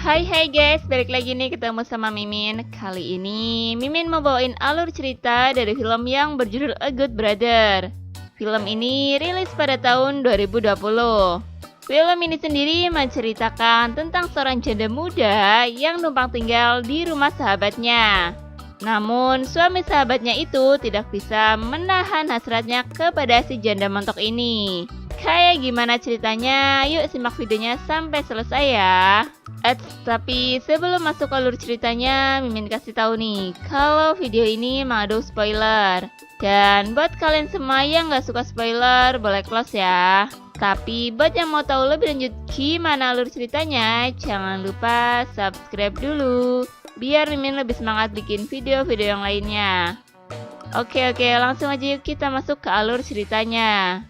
Hai guys, balik lagi nih ketemu sama Mimin. Kali ini Mimin mau bawain alur cerita dari film yang berjudul A Good Brother. Film ini rilis pada tahun 2020. Film ini sendiri menceritakan tentang seorang janda muda yang numpang tinggal di rumah sahabatnya. Namun suami sahabatnya itu tidak bisa menahan hasratnya kepada si janda montok ini. Kayak gimana ceritanya? Yuk simak videonya sampai selesai ya. Tapi sebelum masuk alur ceritanya, Mimin kasih tahu nih, kalau video ini mengandung spoiler. Dan buat kalian semua yang gak suka spoiler, boleh close ya. Tapi buat yang mau tahu lebih lanjut gimana alur ceritanya, jangan lupa subscribe dulu, biar Mimin lebih semangat bikin video-video yang lainnya. Oke, langsung aja yuk kita masuk ke alur ceritanya.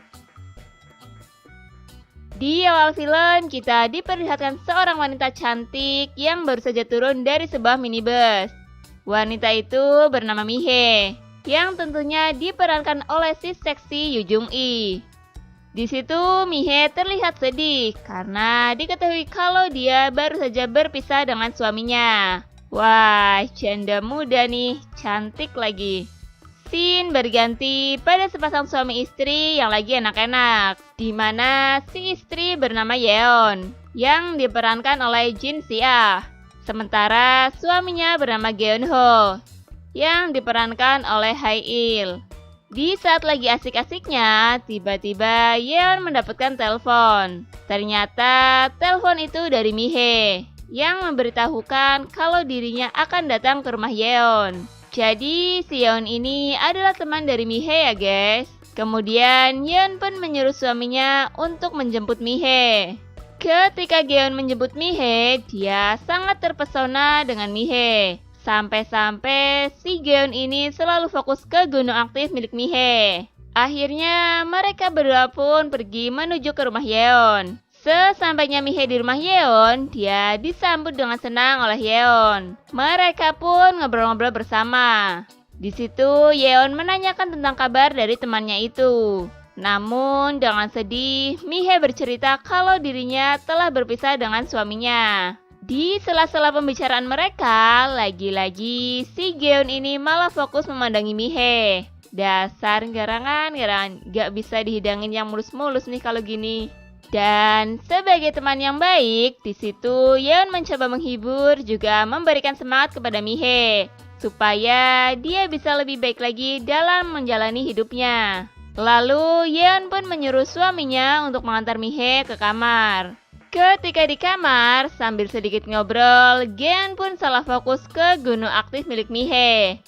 Di awal film, kita diperlihatkan seorang wanita cantik yang baru saja turun dari sebuah minibus. Wanita itu bernama Mihe, yang tentunya diperankan oleh si seksi Yoo Jung-i. Di situ Mihe terlihat sedih karena diketahui kalau dia baru saja berpisah dengan suaminya. Wah, janda muda nih, cantik lagi. Scene berganti pada sepasang suami istri yang lagi enak-enak, di mana si istri bernama Yeon yang diperankan oleh Jin Si-ah, sementara suaminya bernama Geun Ho yang diperankan oleh Hae-il. Di saat lagi asik-asiknya, tiba-tiba Yeon mendapatkan telepon. Ternyata telepon itu dari Mihe yang memberitahukan kalau dirinya akan datang ke rumah Yeon. Jadi si Yeon ini adalah teman dari Mihe ya guys. Kemudian Yeon pun menyuruh suaminya untuk menjemput Mihe. Ketika Yeon menjemput Mihe, dia sangat terpesona dengan Mihe. Sampai-sampai si Yeon ini selalu fokus ke gunung aktif milik Mihe. Akhirnya mereka berdua pun pergi menuju ke rumah Yeon. Sesampainya Mihe di rumah Yeon, dia disambut dengan senang oleh Yeon. Mereka pun ngobrol-ngobrol bersama. Di situ Yeon menanyakan tentang kabar dari temannya itu. Namun dengan sedih, Mihe bercerita kalau dirinya telah berpisah dengan suaminya. Di sela-sela pembicaraan mereka, lagi-lagi si Yeon ini malah fokus memandangi Mihe. Dasar garangan, gak bisa dihidangin yang mulus-mulus nih kalau gini. Dan sebagai teman yang baik, di situ Yeon mencoba menghibur juga memberikan semangat kepada Mihe supaya dia bisa lebih baik lagi dalam menjalani hidupnya. Lalu Yeon pun menyuruh suaminya untuk mengantar Mihe ke kamar. Ketika di kamar, sambil sedikit ngobrol, Yeon pun salah fokus ke gunung aktif milik Mihe.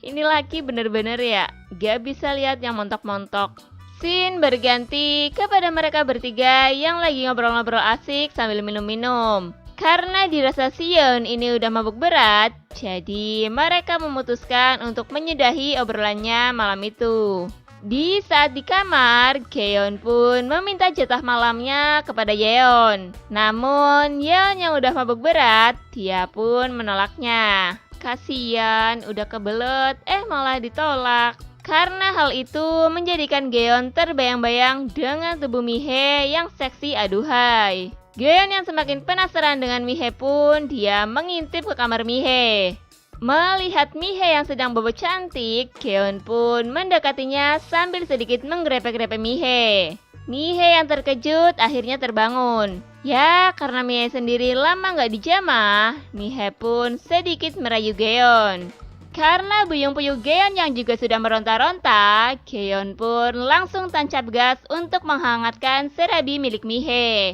Ini laki bener-bener ya, gak bisa lihat yang montok-montok. Scene berganti kepada mereka bertiga yang lagi ngobrol-ngobrol asik sambil minum-minum. Karena dirasa si Yeon ini udah mabuk berat, jadi mereka memutuskan untuk menyudahi obrolannya malam itu. Di saat di kamar, Yeon pun meminta jatah malamnya kepada Yeon. Namun Yeon yang udah mabuk berat, dia pun menolaknya. Kasian, udah kebelet, malah ditolak. Karena hal itu menjadikan Yeon terbayang-bayang dengan tubuh Mihe yang seksi aduhai. Yeon yang semakin penasaran dengan Mihe pun dia mengintip ke kamar Mihe. Melihat Mihe yang sedang bobo cantik, Yeon pun mendekatinya sambil sedikit menggrepe-grepe Mihe. Mihe yang terkejut akhirnya terbangun. Ya, karena Mihe sendiri lama gak dijamah, Mihe pun sedikit merayu Yeon. Karena buyung-buyung Yeon yang juga sudah meronta-ronta, Yeon pun langsung tancap gas untuk menghangatkan serabi milik Mihe.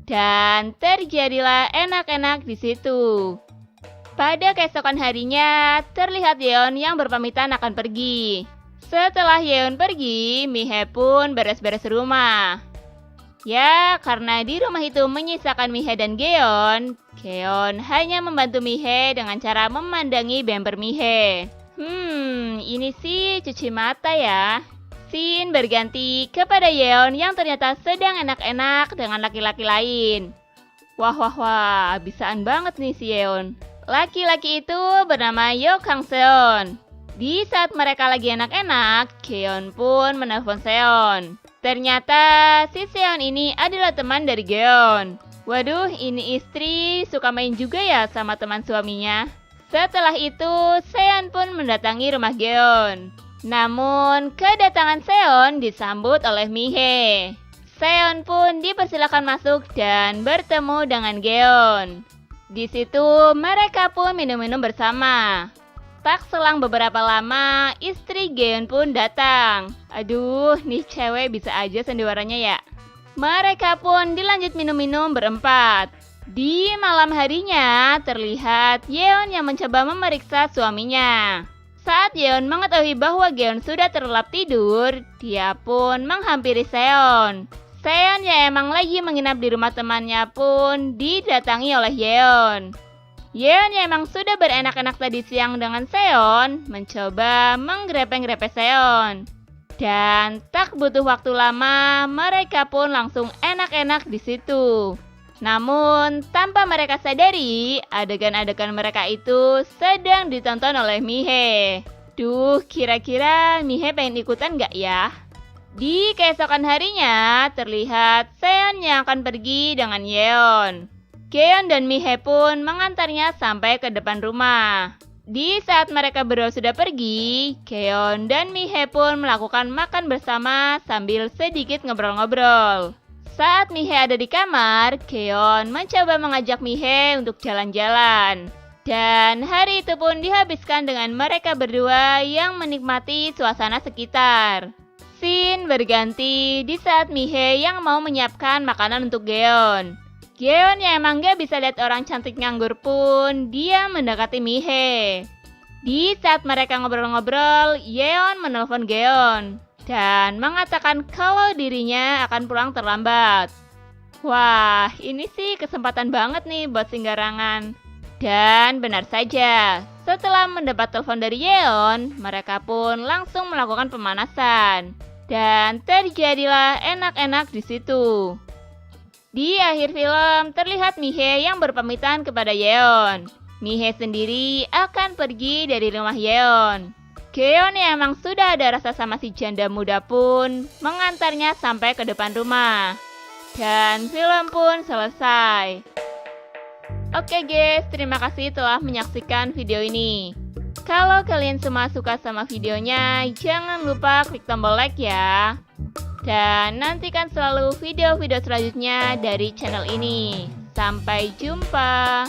Dan terjadilah enak-enak di situ. Pada keesokan harinya, terlihat Yeon yang berpamitan akan pergi. Setelah Yeon pergi, Mihe pun beres-beres rumah. Ya, karena di rumah itu menyisakan Mihe dan Yeon hanya membantu Mihe dengan cara memandangi bemper Mihe. Ini sih cuci mata ya. Scene berganti kepada Yeon yang ternyata sedang enak-enak dengan laki-laki lain. Wah, bisaan banget nih si Yeon. Laki-laki itu bernama Yoo Kang Seon. Di saat mereka lagi enak-enak, Yeon pun menelpon Seon. Ternyata si Seon ini adalah teman dari Yeon. Waduh, ini istri suka main juga ya sama teman suaminya. Setelah itu, Seon pun mendatangi rumah Geon. Namun, kedatangan Seon disambut oleh Mihe. Seon pun dipersilakan masuk dan bertemu dengan Geon. Di situ, mereka pun minum-minum bersama. Tak selang beberapa lama, istri Geon pun datang. Aduh, nih cewek bisa aja sandiwaranya ya. Mereka pun dilanjut minum-minum berempat. Di malam harinya, terlihat Yeon yang mencoba memeriksa suaminya. Saat Yeon mengetahui bahwa Geon sudah terlelap tidur, dia pun menghampiri Seon. Seon yang emang lagi menginap di rumah temannya pun didatangi oleh Yeon. Yeon yang emang sudah berenak-enak tadi siang dengan Seon, mencoba menggrepe-grepe Seon. Dan tak butuh waktu lama, mereka pun langsung enak-enak di situ. Namun, tanpa mereka sadari, adegan-adegan mereka itu sedang ditonton oleh Mihe. Duh, kira-kira Mihe pengen ikutan gak ya? Di keesokan harinya, terlihat Seon yang akan pergi dengan Yeon. Geon dan Mihe pun mengantarnya sampai ke depan rumah. Di saat mereka berdua sudah pergi, Geon dan Mihe pun melakukan makan bersama sambil sedikit ngobrol-ngobrol. Saat Mihe ada di kamar, Geon mencoba mengajak Mihe untuk jalan-jalan. Dan hari itu pun dihabiskan dengan mereka berdua yang menikmati suasana sekitar. Scene berganti di saat Mihe yang mau menyiapkan makanan untuk Geon. Geon yang emang gak bisa lihat orang cantik nganggur pun, dia mendekati Mihe. Di saat mereka ngobrol-ngobrol, Yeon menelpon Geon dan mengatakan kalau dirinya akan pulang terlambat. Wah, ini sih kesempatan banget nih buat singgarangan. Dan benar saja, setelah mendapat telepon dari Yeon, mereka pun langsung melakukan pemanasan. Dan terjadilah enak-enak di situ. Di akhir film, terlihat Mihe yang berpamitan kepada Yeon. Mihe sendiri akan pergi dari rumah Yeon. Geon yang emang sudah ada rasa sama si janda muda pun mengantarnya sampai ke depan rumah. Dan film pun selesai. Oke guys, terima kasih telah menyaksikan video ini. Kalau kalian semua suka sama videonya, jangan lupa klik tombol like ya. Dan nantikan selalu video-video selanjutnya dari channel ini. Sampai jumpa.